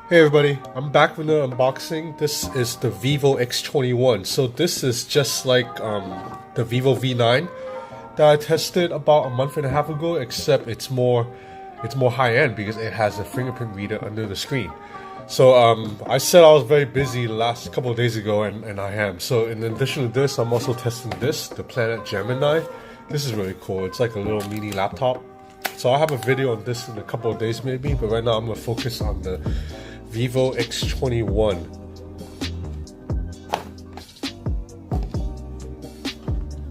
Hey everybody, I'm back with an unboxing. This is the Vivo X21. So this is just like the Vivo V9 that I tested about a month and a half ago, except it's more high-end because it has a fingerprint reader under the screen. So I said I was very busy the last couple of days ago, and I am. So in addition to this, I'm also testing this, the Planet Gemini. This is really cool. It's like a little mini laptop. So I'll have a video on this in a couple of days maybe, but right now I'm going to focus on the Vivo X21.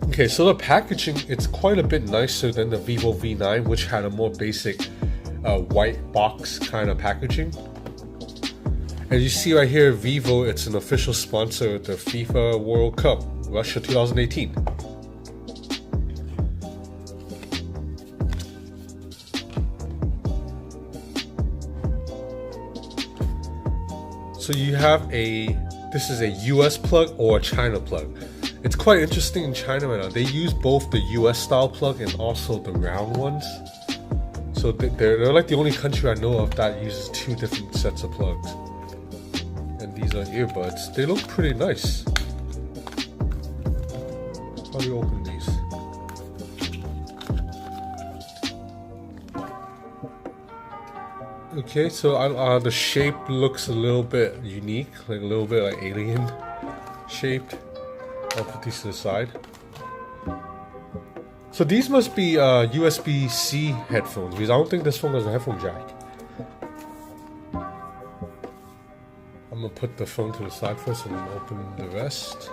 Okay, so the packaging, it's quite a bit nicer than the Vivo V9, which had a more basic white box kind of packaging. And you see right here, Vivo, it's an official sponsor of the FIFA World Cup, Russia 2018. So you have this is a US plug or a China plug. It's quite interesting in China right now. They use both the US style plug and also the round ones. So they're like the only country I know of that uses two different sets of plugs. And these are earbuds. They look pretty nice. How do we open these? Okay, so the shape looks a little bit unique, like a little bit like alien shaped. I'll put these to the side. So these must be USB-C headphones, because I don't think this phone has a headphone jack. I'm gonna put the phone to the side first and then open the rest.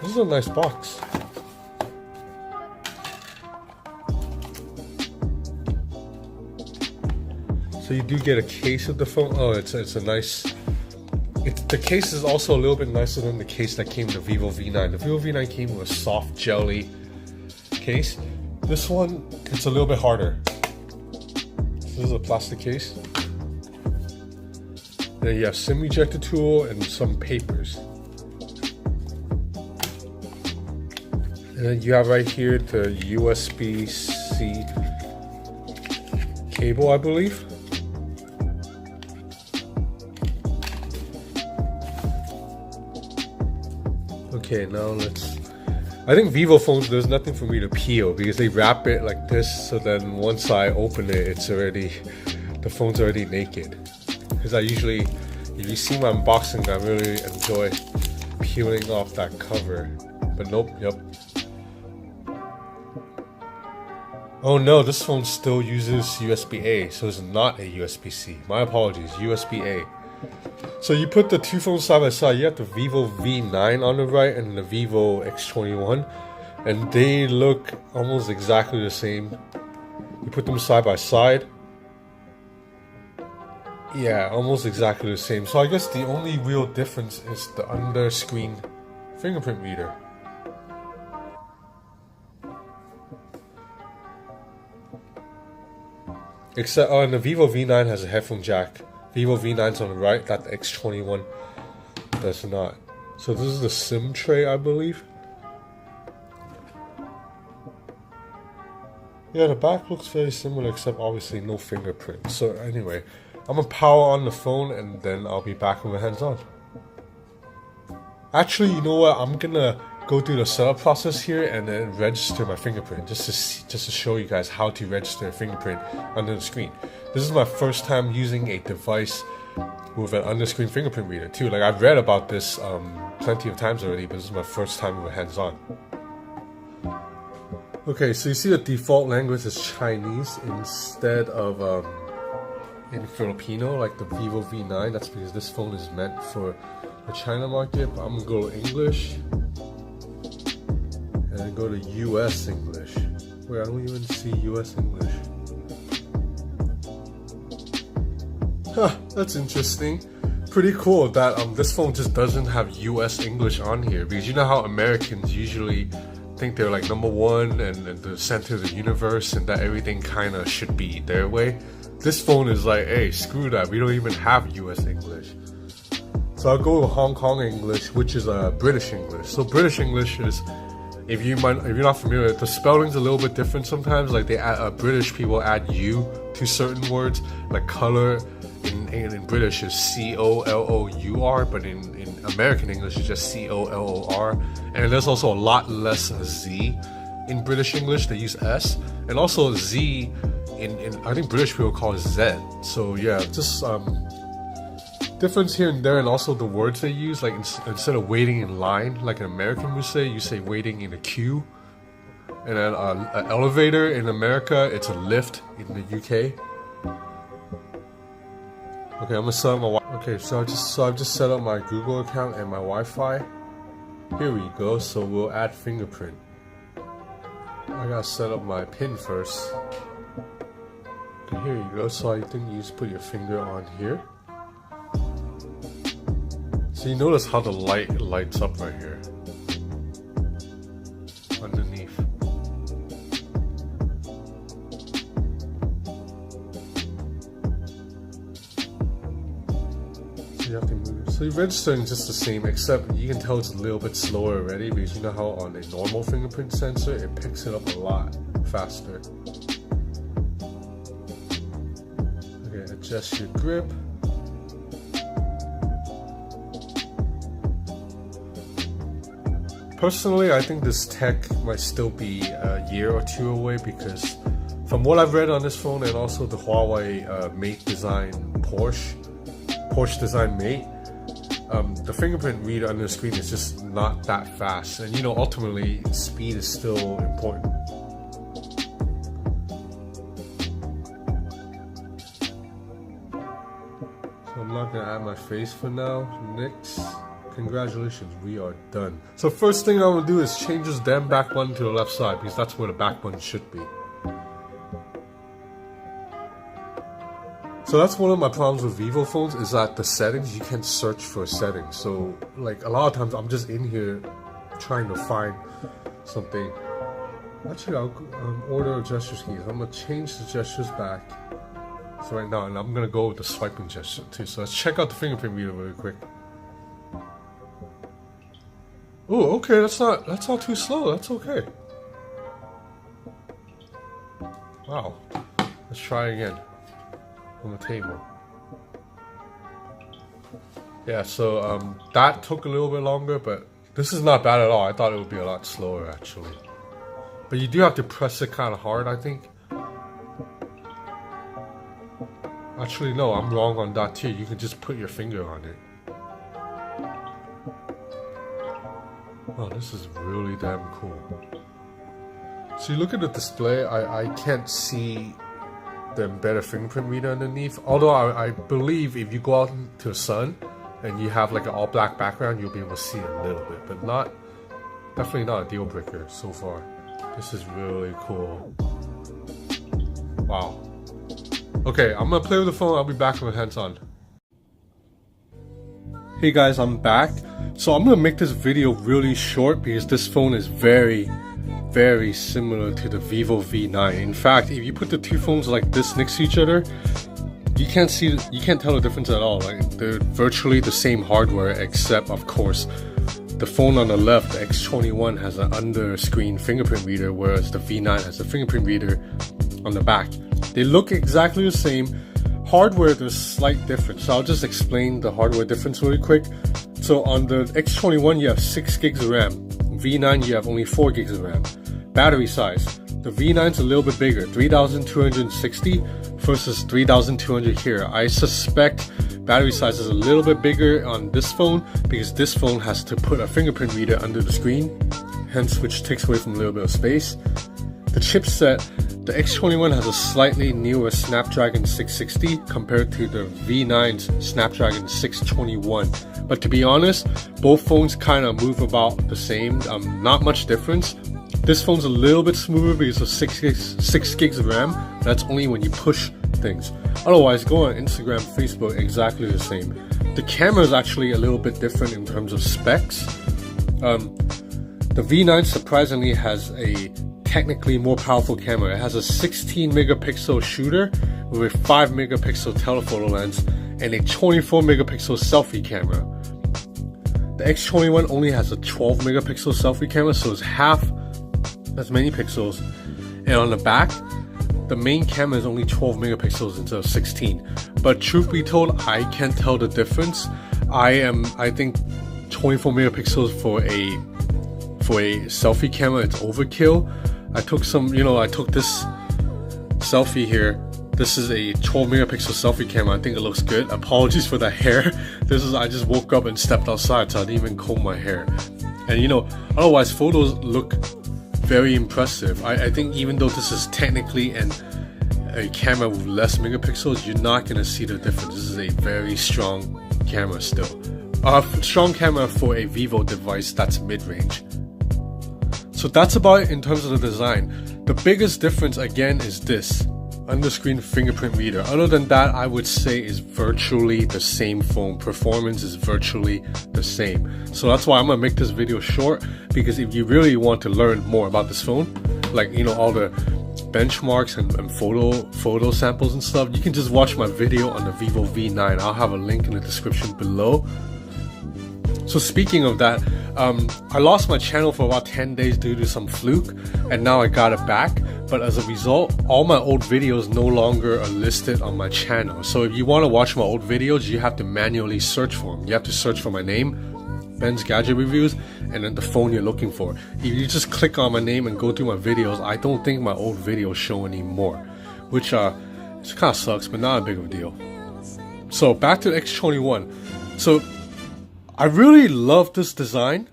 This is a nice box. So you do get a case of the phone. Oh, it's a nice. The case is also a little bit nicer than the case that came with the Vivo V9. The Vivo V9 came with a soft jelly case. This one, it's a little bit harder. This is a plastic case. Then you have SIM ejector tool and some papers. And then you have right here the USB-C cable, I believe. Okay, now I think Vivo phones, there's nothing for me to peel because they wrap it like this, so then once I open it, the phone's already naked. Because I usually, if you see my unboxing, I really enjoy peeling off that cover. But nope, yep. Oh no, this phone still uses USB-A, so it's not a USB-C. My apologies, USB-A. So you put the two phones side by side. You have the Vivo V9 on the right and the Vivo X21, and they look almost exactly the same. You put them side by side. Yeah, almost exactly the same. So I guess the only real difference is the under-screen fingerprint reader. Except, and the Vivo V9 has a headphone jack. Vivo V9's on the right, that the X21 does not. So this is the SIM tray, I believe. Yeah, the back looks very similar, except obviously no fingerprint. So anyway, I'm gonna power on the phone and then I'll be back with my hands on. Actually, you know what? I'm gonna go through the setup process here and then register my fingerprint, just to show you guys how to register a fingerprint under the screen. This is my first time using a device with an under-screen fingerprint reader too. Like, I've read about this plenty of times already, but this is my first time with hands-on. Okay, so you see the default language is Chinese instead of in Filipino, like the Vivo V9. That's because this phone is meant for the China market. But I'm gonna go to English and then go to US English. Wait, I don't even see US English. Huh, that's interesting. Pretty cool that this phone just doesn't have US English on here, because you know how Americans usually think they're like #1 and the center of the universe and that everything kind of should be their way. This phone is like, hey, screw that, we don't even have US English. So I'll go with Hong Kong English, which is British English. So British English is, if you're not familiar, the spelling's a little bit different sometimes. Like British people add U to certain words, like color in British is COLOUR, but in American English it's just COLOR. And there's also a lot less Z in British English. They use S, and also Z in I think British people call it Z. So yeah, just difference here and there, and also the words they use. Like instead of waiting in line, like an American would say, you say waiting in a queue. And then an elevator in America, it's a lift in the UK. Okay, I'm gonna set up my I've just set up my Google account and my Wi-Fi. Here we go. So we'll add fingerprint. I gotta set up my PIN first. Okay, here you go. So I think you just put your finger on here. So you notice how the light lights up right here underneath. You have to move. So your registering is just the same, except you can tell it's a little bit slower already, because you know how on a normal fingerprint sensor it picks it up a lot faster. Okay, adjust your grip. Personally, I think this tech might still be a year or two away, because from what I've read on this phone, and also the Huawei Mate design Porsche design Mate, the fingerprint reader under the screen is just not that fast, and you know, ultimately speed is still important. So I'm not gonna add my face for now. Next, congratulations, we are done. So first thing I'm gonna do is change this damn back button to the left side, because that's where the back button should be. So that's one of my problems with Vivo phones, is that the settings, you can't search for settings. So like a lot of times I'm just in here trying to find something. Actually, I'll order gestures keys. I'm gonna change the gestures back. So right now, and I'm gonna go with the swiping gesture too. So let's check out the fingerprint reader really quick. Oh, okay, that's not too slow. That's okay. Wow. Let's try again. On the table. Yeah, so that took a little bit longer, but this is not bad at all. I thought it would be a lot slower actually. But you do have to press it kind of hard, I think. Actually, no, I'm wrong on that too. You can just put your finger on it. Oh, this is really damn cool. So you look at the display, I can't see the embedded fingerprint reader underneath. Although I believe if you go out to the sun and you have like an all black background, you'll be able to see a little bit, but definitely not a deal breaker so far. This is really cool. Wow. Okay, I'm gonna play with the phone. I'll be back with hands on. Hey guys, I'm back. So I'm gonna make this video really short because this phone is very similar to the Vivo V9. In fact, if you put the two phones like this next to each other, you can't tell the difference at all. Like, they're virtually the same hardware, except of course the phone on the left, the X21, has an under screen fingerprint reader, whereas the V9 has a fingerprint reader on the back. They look exactly the same. Hardware, there's slight difference. So I'll just explain the hardware difference really quick. So on the X21 you have 6 gigs of RAM. V9 you have only 4 gigs of RAM. Battery size, the V9's a little bit bigger, 3260 versus 3200 here. I suspect battery size is a little bit bigger on this phone because this phone has to put a fingerprint reader under the screen, hence which takes away from a little bit of space. The chipset, the X21 has a slightly newer Snapdragon 660 compared to the V9's Snapdragon 621. But to be honest, both phones kind of move about the same, not much difference. This phone's a little bit smoother because of 6 gigs of RAM. That's only when you push things. Otherwise, go on Instagram, Facebook, exactly the same. The camera is actually a little bit different in terms of specs. The V9 surprisingly has a technically more powerful camera. It has a 16 megapixel shooter with a 5 megapixel telephoto lens and a 24 megapixel selfie camera. The X21 only has a 12 megapixel selfie camera, so it's half as many pixels. And on the back, the main camera is only 12 megapixels instead of 16. But truth be told, I can't tell the difference. I think 24 megapixels for a selfie camera, it's overkill. I took this selfie here. This is a 12 megapixel selfie camera. I think it looks good. Apologies for the hair. I just woke up and stepped outside, so I didn't even comb my hair. And otherwise photos look very impressive. I think even though this is technically a camera with less megapixels, you're not gonna see the difference. This is a very strong camera still. Strong camera for a Vivo device that's mid-range. So that's about it in terms of the design. The biggest difference again is this under-screen fingerprint reader. Other than that, I would say is virtually the same phone. Performance is virtually the same. So that's why I'm gonna make this video short, because if you really want to learn more about this phone, like all the benchmarks and photo samples and stuff, you can just watch my video on the Vivo V9. I'll have a link in the description below. So speaking of that, I lost my channel for about 10 days due to some fluke, and now I got it back. But as a result, all my old videos no longer are listed on my channel. So if you want to watch my old videos, you have to manually search for them. You have to search for my name, Ben's Gadget Reviews, and then the phone you're looking for. If you just click on my name and go through my videos, I don't think my old videos show anymore, which it kind of sucks, but not a big of a deal. So back to the X21. So I really love this design.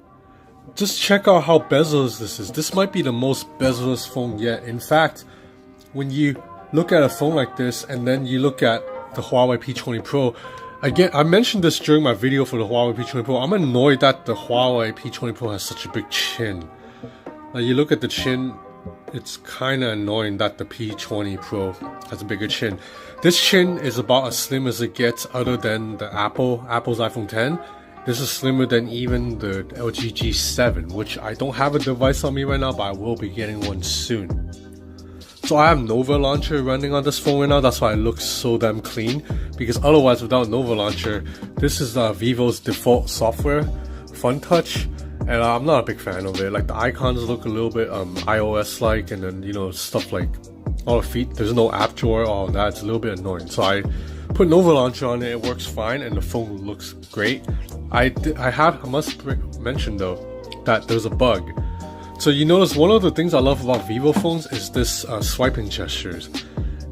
Just check out how bezel-less this is. This might be the most bezel-less phone yet. In fact, when you look at a phone like this and then you look at the Huawei P20 Pro, again, I mentioned this during my video for the Huawei P20 Pro. I'm annoyed that the Huawei P20 Pro has such a big chin. Now you look at the chin, it's kind of annoying that the P20 Pro has a bigger chin. This chin is about as slim as it gets other than the Apple's iPhone 10. This is slimmer than even the LG G7, which I don't have a device on me right now, but I will be getting one soon. So I have Nova Launcher running on this phone right now. That's why it looks so damn clean, because otherwise without Nova Launcher, this is Vivo's default software, Fun Touch, and I'm not a big fan of it. Like the icons look a little bit iOS-like, and then stuff like all the feet. There's no app drawer, all that. It's a little bit annoying. So I put Nova Launcher on it. It works fine, and the phone looks great. I must mention though that there's a bug. So you notice one of the things I love about Vivo phones is this swiping gestures,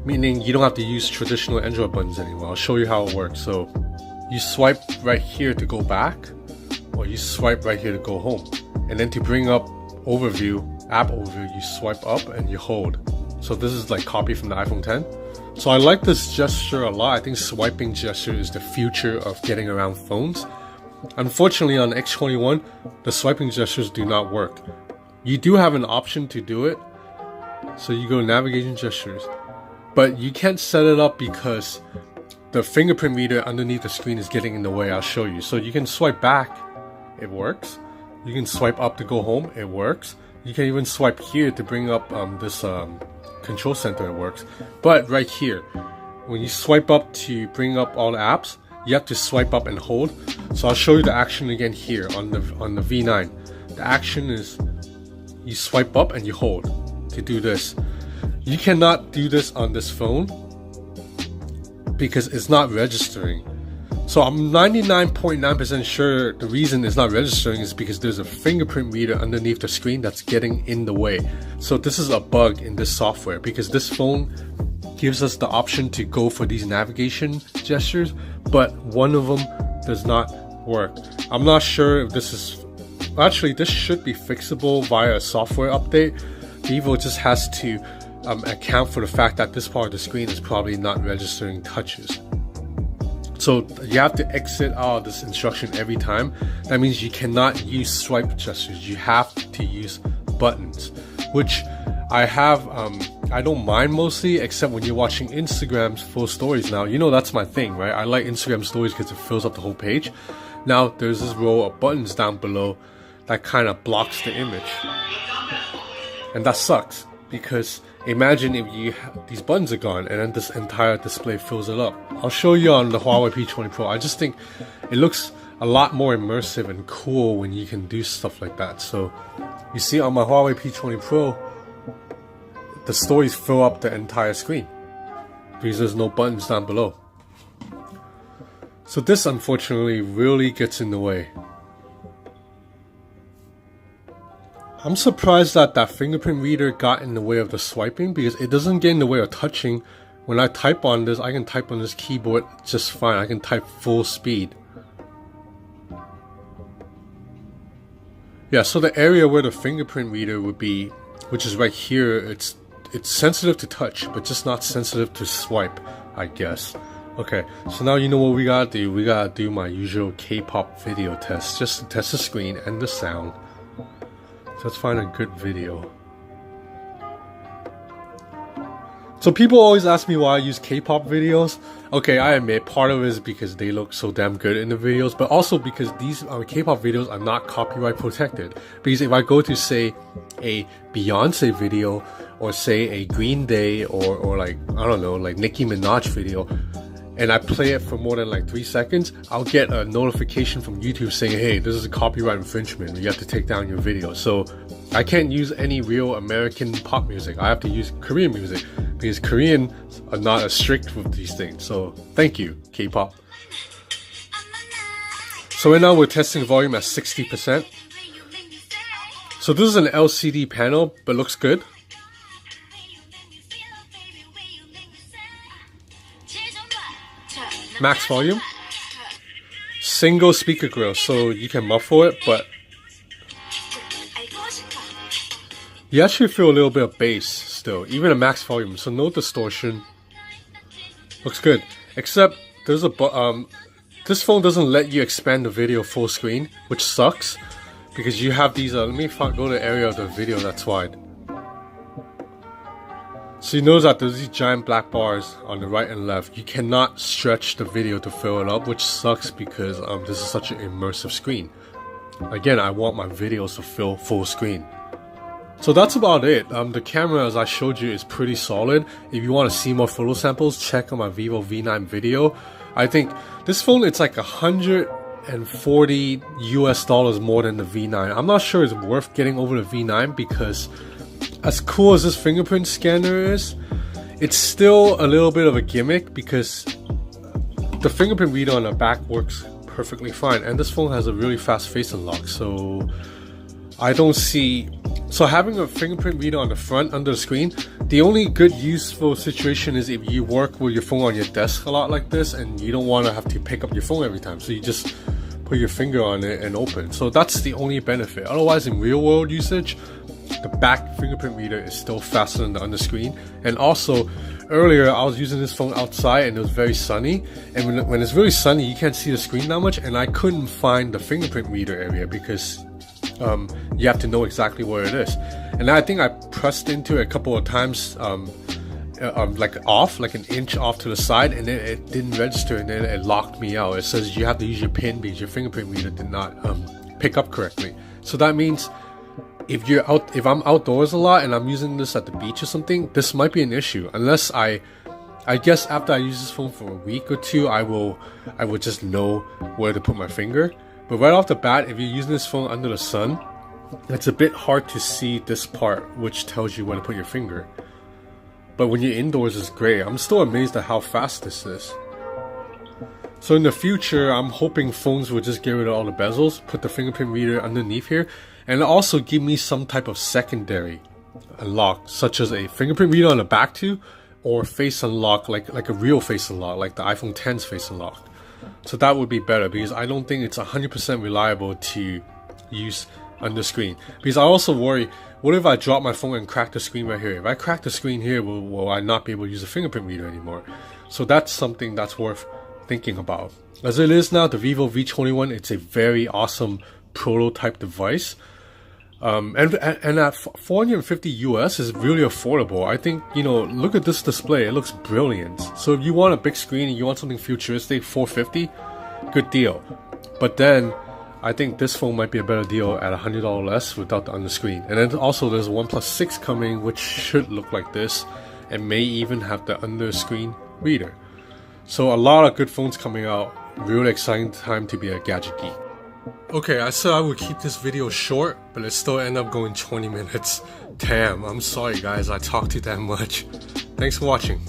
meaning you don't have to use traditional Android buttons anymore. I'll show you how it works. So you swipe right here to go back, or you swipe right here to go home, and then to bring up app overview, you swipe up and you hold. So this is like copy from the iPhone 10. So I like this gesture a lot. I think swiping gesture is the future of getting around phones. Unfortunately, on the X21, the swiping gestures do not work. You do have an option to do it, so you go navigation gestures, but you can't set it up because the fingerprint reader underneath the screen is getting in the way. I'll show you. So you can swipe back, it works. You can swipe up to go home, it works. You can even swipe here to bring up this control center, it works. But right here, when you swipe up to bring up all the apps, you have to swipe up and hold. So I'll show you the action again here on the V9. The action is you swipe up and you hold to do this. You cannot do this on this phone because it's not registering. So I'm 99.9% sure the reason it's not registering is because there's a fingerprint reader underneath the screen that's getting in the way. So this is a bug in this software, because this phone gives us the option to go for these navigation gestures, but one of them does not work. I'm not sure if this is... Actually, this should be fixable via a software update. Vivo just has to account for the fact that this part of the screen is probably not registering touches. So you have to exit out of this instruction every time. That means you cannot use swipe gestures. You have to use buttons, which I have... I don't mind mostly, except when you're watching Instagram's full stories now. That's my thing, right? I like Instagram stories because it fills up the whole page. Now there's this row of buttons down below that kind of blocks the image, and that sucks, because imagine if these buttons are gone and then this entire display fills it up. I'll show you on the Huawei P20 Pro. I just think it looks a lot more immersive and cool when you can do stuff like that. So you see on my Huawei P20 Pro, the stories fill up the entire screen because there's no buttons down below. So this unfortunately really gets in the way. I'm surprised that that fingerprint reader got in the way of the swiping because it doesn't get in the way of touching. When I type on this, I can type on this keyboard just fine. I can type full speed. Yeah, so the area where the fingerprint reader would be, which is right here, it's sensitive to touch, but just not sensitive to swipe, I guess. Okay, so now you know what we gotta do. We gotta do my usual K-pop video test, just to test the screen and the sound. So let's find a good video. So people always ask me why I use K-pop videos. Okay, I admit part of it is because they look so damn good in the videos, but also because these K-pop videos are not copyright protected. Because if I go to say a Beyonce video or say a Green Day or like, I don't know, like Nicki Minaj video, and I play it for more than like 3 seconds, I'll get a notification from YouTube saying, hey, this is a copyright infringement, you have to take down your video. So I can't use any real American pop music. I have to use Korean music because Koreans are not as strict with these things. So thank you, K-pop. So right now we're testing volume at 60%. So this is an LCD panel, but looks good. Max volume. Single speaker grill, so you can muffle it, but you actually feel a little bit of bass still, even at max volume, so no distortion. Looks good, except there's a this phone doesn't let you expand the video full screen, which sucks because you have these let me go to the area of the video that's wide. So you notice that there's these giant black bars on the right and left. You cannot stretch the video to fill it up, which sucks because this is such an immersive screen. Again, I want my videos to fill full screen. So that's about it. The camera, as I showed you, is pretty solid. If you want to see more photo samples, check out my Vivo V9 video. I think this phone, it's like $140 US more than the V9. I'm not sure it's worth getting over the V9 because as cool as this fingerprint scanner is, it's still a little bit of a gimmick because the fingerprint reader on the back works perfectly fine, and this phone has a really fast face unlock, so I don't see... So having a fingerprint reader on the front under the screen, the only good useful situation is if you work with your phone on your desk a lot like this and you don't want to have to pick up your phone every time, so you just put your finger on it and open. So that's the only benefit. Otherwise, in real world usage, the back fingerprint reader is still faster than the under screen. And also, earlier I was using this phone outside and it was very sunny, and when it's really sunny you can't see the screen that much, and I couldn't find the fingerprint reader area because you have to know exactly where it is. And I think I pressed into it a couple of times like off, like an inch off to the side, and then it didn't register, and then it locked me out. It says you have to use your pin because your fingerprint reader did not pick up correctly. So that means if I'm outdoors a lot and I'm using this at the beach or something, this might be an issue. Unless I guess after I use this phone for a week or two, I would just know where to put my finger. But right off the bat, if you're using this phone under the sun, it's a bit hard to see this part, which tells you where to put your finger. But when you're indoors, it's great. I'm still amazed at how fast this is. So in the future, I'm hoping phones will just get rid of all the bezels, put the fingerprint reader underneath here, and also give me some type of secondary unlock, such as a fingerprint reader on the back too, or face unlock, like a real face unlock, like the iPhone X's face unlock. So that would be better, because I don't think it's 100% reliable to use under screen. Because I also worry, what if I drop my phone and crack the screen right here? If I crack the screen here, will I not be able to use a fingerprint reader anymore? So that's something that's worth thinking about. As it is now, the Vivo V21, it's a very awesome prototype device. And at 450 US is really affordable. I think, you know, look at this display, it looks brilliant. So if you want a big screen and you want something futuristic, 450, good deal. But then I think this phone might be a better deal at $100 less without the under screen. And then also there's a OnePlus 6 coming, which should look like this and may even have the under screen reader. So a lot of good phones coming out. Really exciting time to be a gadget geek. Okay, I said I would keep this video short, but it still ended up going 20 minutes. Damn, I'm sorry guys, I talked to you that much. Thanks for watching.